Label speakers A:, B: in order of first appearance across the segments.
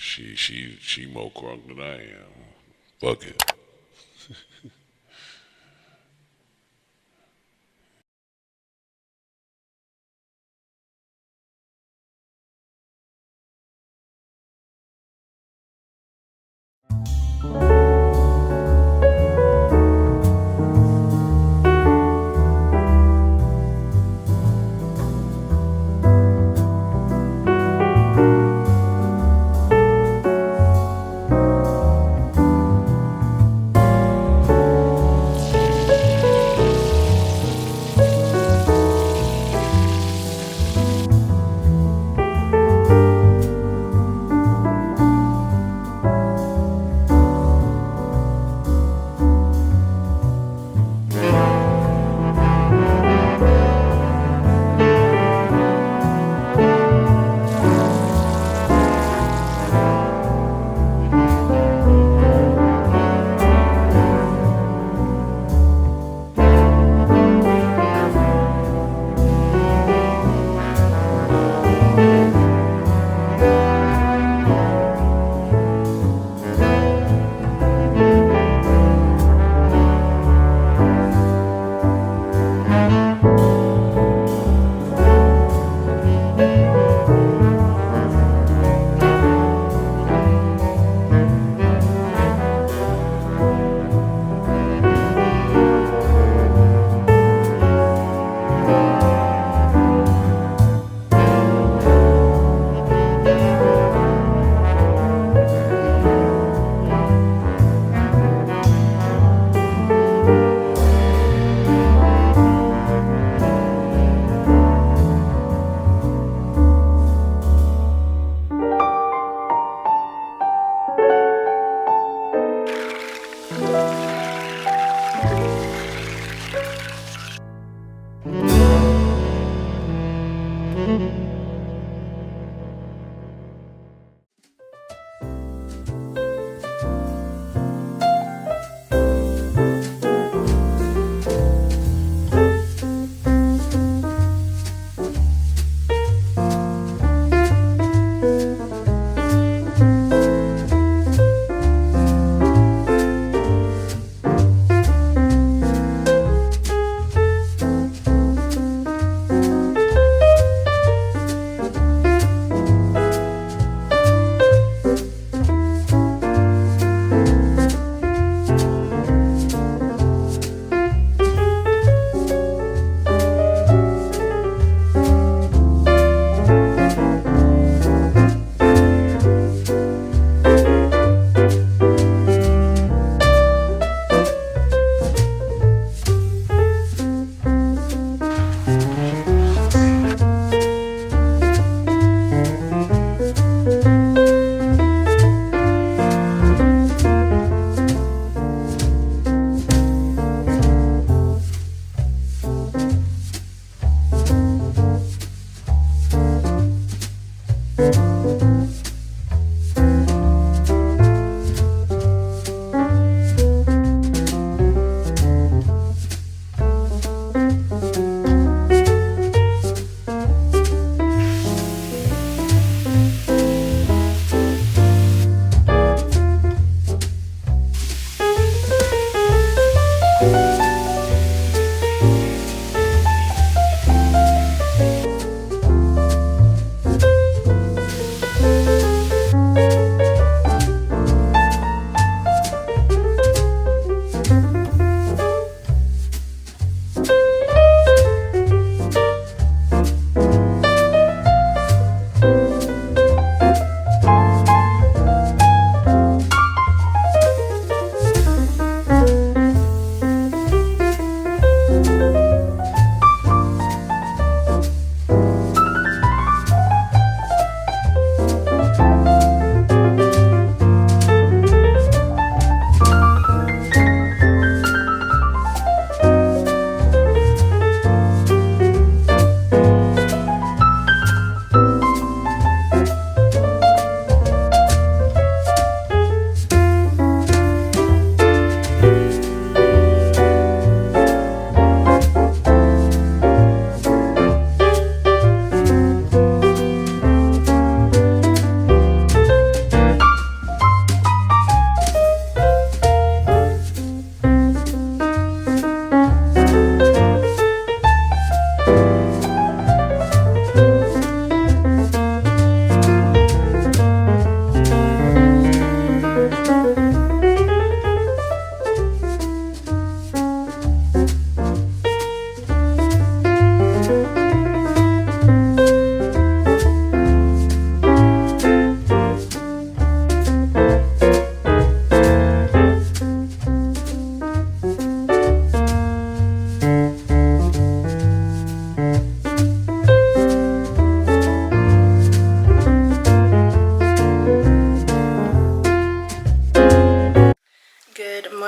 A: She more crunk than I am. Fuck it.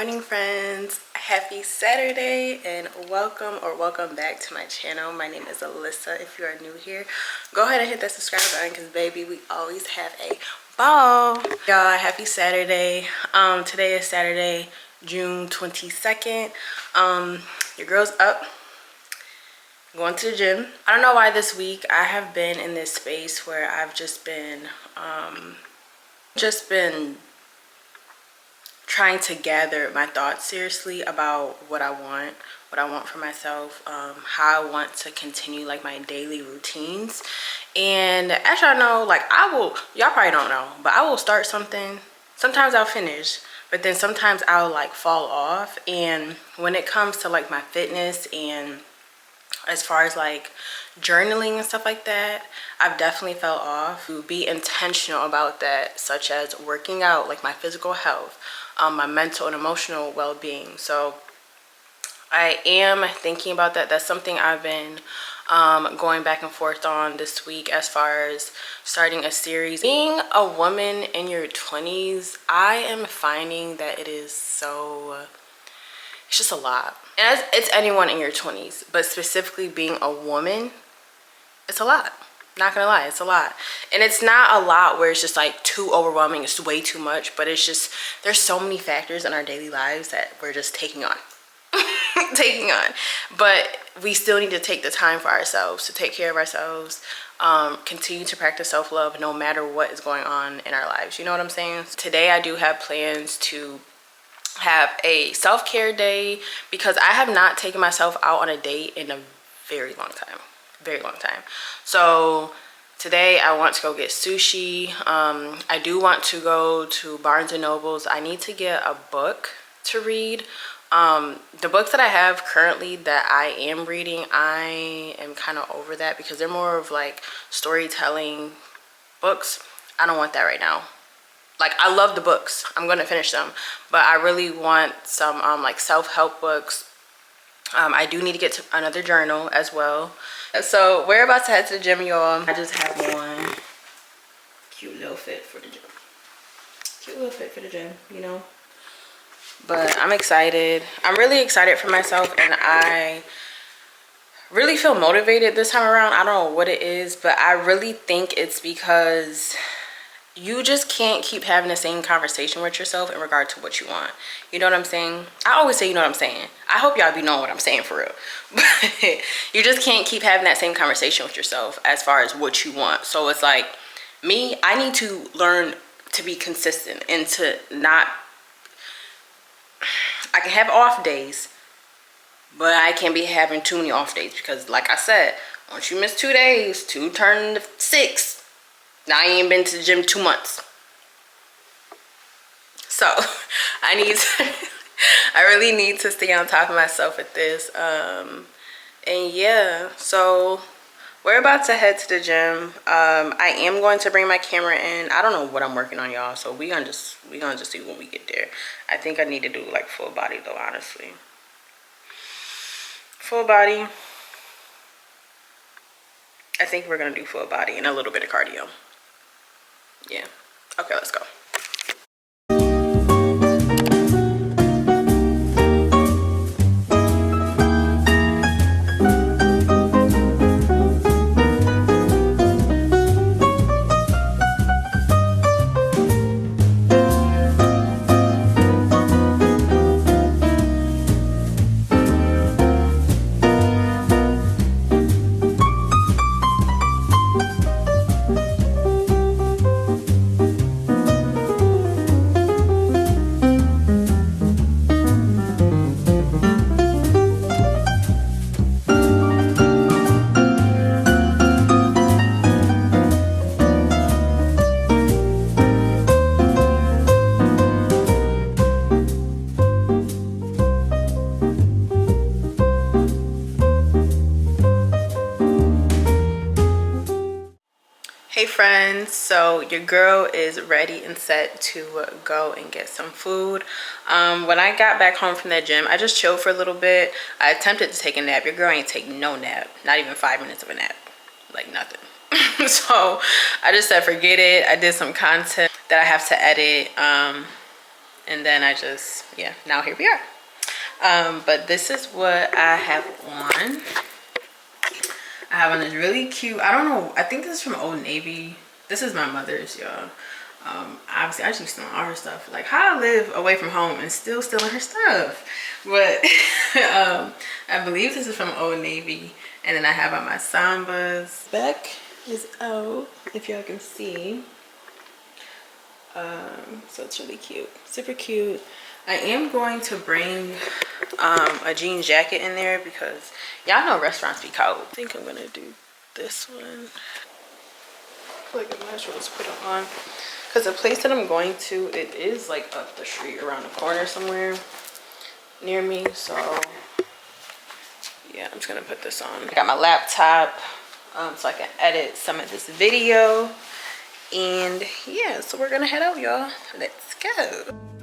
B: morning, friends. Happy Saturday and welcome back to my channel. My name is Alyssa. If you are new here, go ahead and hit that subscribe button because baby, we always have a ball. Y'all, happy Saturday. Today is Saturday, June 22nd. Your girl's up, going to the gym. I don't know why this week I have been in this space where I've just been trying to gather my thoughts seriously about what I want for myself, how I want to continue like my daily routines. And as y'all know, like y'all probably don't know, but I will start something. Sometimes I'll finish, but then sometimes I'll like fall off. And when it comes to like my fitness and as far as like journaling and stuff like that, I've definitely fell off. To be intentional about that, such as working out, like my physical health, my mental and emotional well-being. So I am thinking about that. That's something I've been going back and forth on this week as far as starting a series. Being a woman in your 20s, I am finding that it is it's just a lot. And it's anyone in your 20s, but specifically being a woman, it's a lot. Not gonna lie, it's a lot. And it's not a lot where it's just like too overwhelming, it's way too much, but it's just, there's so many factors in our daily lives that we're just taking on. But we still need to take the time for ourselves, to take care of ourselves, continue to practice self-love no matter what is going on in our lives. You know what I'm saying? Today I do have plans to have a self-care day because I have not taken myself out on a date in a very long time. So today I want to go get sushi. I do want to go to Barnes and Nobles. I need to get a book to read. The books that I have currently that I am reading, I am kind of over that because they're more of like storytelling books. I don't want that right now. Like, I love the books, I'm gonna finish them, but I really want some like self-help books. I do need to get to another journal as well. So we're about to head to the gym, y'all. I just have on cute little fit for the gym, you know. But I'm excited. I'm really excited for myself, and I really feel motivated this time around. I don't know what it is, but I really think it's because you just can't keep having the same conversation with yourself in regard to what you want. You know what I'm saying? I always say, you know what I'm saying. I hope y'all be knowing what I'm saying for real. But you just can't keep having that same conversation with yourself as far as what you want. So it's like, me, I need to learn to be consistent and to not, I can have off days, but I can't be having too many off days because like I said, once you miss 2 days, 2 turn to 6. Now I ain't been to the gym 2 months. So I really need to stay on top of myself with this. And yeah, so we're about to head to the gym. I am going to bring my camera in. I don't know what I'm working on, y'all. So we gonna just see when we get there. I think I need to do like full body though, honestly. Full body. I think we're gonna do full body and a little bit of cardio. Yeah. Okay, let's go. Hey friends, so your girl is ready and set to go and get some food. When I got back home from that gym, I just chilled for a little bit. I attempted to take a nap. Your girl ain't take no nap, not even 5 minutes of a nap, like nothing. So I just said forget it. I did some content that I have to edit, and and then I just, yeah, now here we are. But this is what I have on. I have on this really cute, I don't know, I think this is from Old Navy. This is my mother's, y'all. Obviously I just stealing all her stuff. Like, how I live away from home and still stealing her stuff. But I believe this is from Old Navy. And then I have on my Sambas. Back is out, if y'all can see. So it's really cute, super cute. I am going to bring a jean jacket in there because y'all know restaurants be cold. I think I'm gonna do this one. I feel like I might as well just put it on because the place that I'm going to, it is like up the street around the corner somewhere near me. So yeah, I'm just gonna put this on. I got my laptop so I can edit some of this video. And yeah, so we're gonna head out, y'all. Let's go.